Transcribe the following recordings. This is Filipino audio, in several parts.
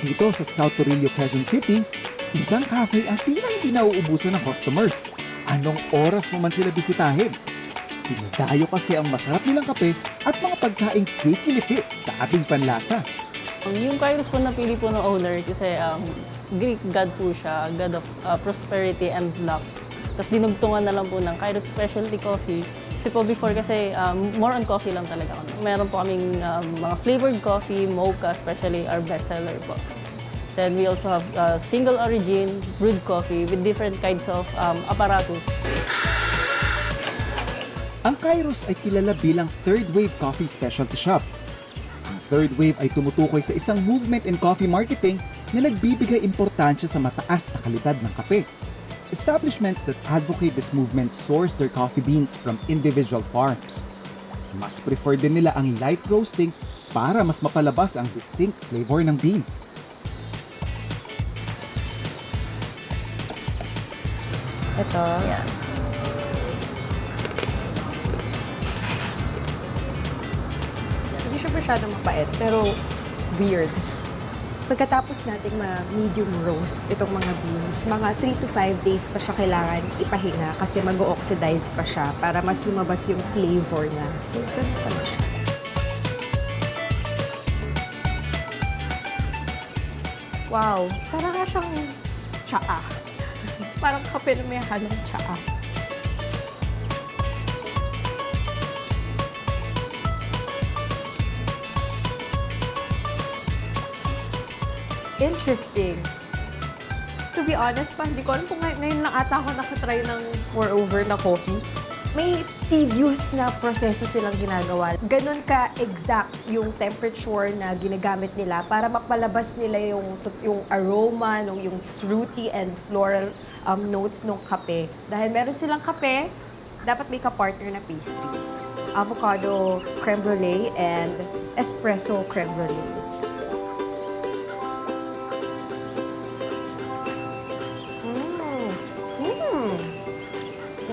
Dito sa Scout Torillo, Quezon City, isang cafe ang tila hindi nauubusan ng customers. Anong oras mo man sila bisitahin? Dinadayo kasi ang masarap nilang kape at mga pagkaing kikiliti sa ating panlasa. Yung Caerus po napili po ng owner kasi Greek god po siya, god of prosperity and luck. Tapos dinugtungan na lang po ng Caerus Specialty Coffee. Kasi po before kasi more on coffee lang talaga kami. Meron po kaming mga flavored coffee, mocha, especially our bestseller po. Then we also have single origin brewed coffee with different kinds of apparatus. Ang Caerus ay kilala bilang third wave coffee specialty shop. Ang third wave ay tumutukoy sa isang movement in coffee marketing na nagbibigay importansya sa mataas na kalidad ng kape. Establishments that advocate this movement source their coffee beans from individual farms. Mas prefer din nila ang light roasting para mas mapalabas ang distinct flavor ng beans. Ito. Yeah. Hindi siya masyadong mapait, pero weird. Pagkatapos nating medium roast itong mga beans, mga 3 to 5 days pa siya kailangan ipahinga kasi mag-oxidize pa siya para mas lumabas yung flavor niya. So, ganun pala siya. Wow! Parang nga siyang tsaa. Parang kape na may halong tsaa. Interesting. To be honest pa, hindi ko alam kung ngayon lang ata ako nakatry ng pour-over na coffee. May tedious na proseso silang ginagawa. Ganon ka-exact yung temperature na ginagamit nila para mapalabas nila yung aroma, yung fruity and floral notes ng kape. Dahil meron silang kape, dapat may ka-partner na pastries. Avocado creme brulee and espresso creme brulee.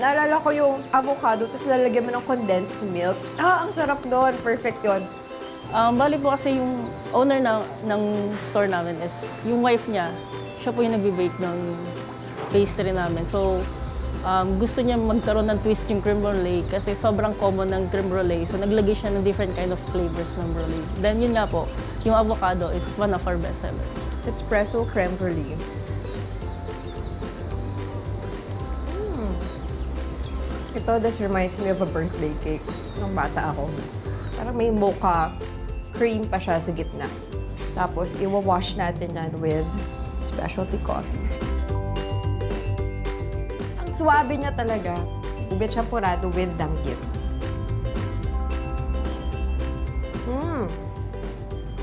Naalala ko yung avocado, tapos lalagyan mo ng condensed milk. Ang sarap doon. Perfect yun. Bali po kasi yung owner ng store namin is yung wife niya. Siya po yung nagbe-bake ng pastry namin. So, gusto niya magkaroon ng twist yung creme brulee kasi sobrang common ng creme brulee. So, naglagay siya ng different kind of flavors ng brulee. Then, yun nga po, yung avocado is one of our bestseller. Espresso creme brulee. Ito, this reminds me of a birthday cake nung bata ako. Parang may mocha cream pa siya sa gitna. Tapos, iwa-wash natin yan with specialty coffee. Ang swabe niya talaga. Ube champurado with danggit.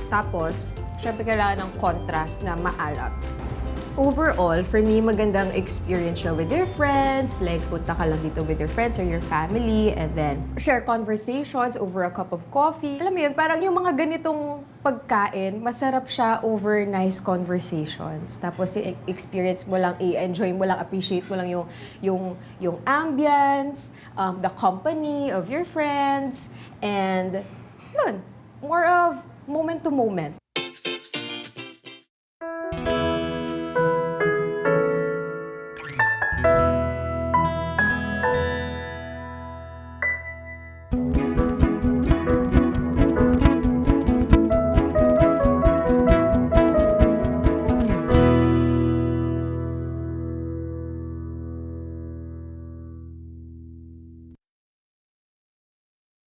Tapos, syempre kailangan ng contrast na maalat. Overall, for me, magandang experience siya with your friends. Like, punta ka lang dito with your friends or your family and then share conversations over a cup of coffee. Alam mo yun, parang yung mga ganitong pagkain, masarap siya over nice conversations. Tapos, experience mo lang, i-enjoy mo lang, appreciate mo lang yung ambience, the company of your friends, and yun, more of moment to moment.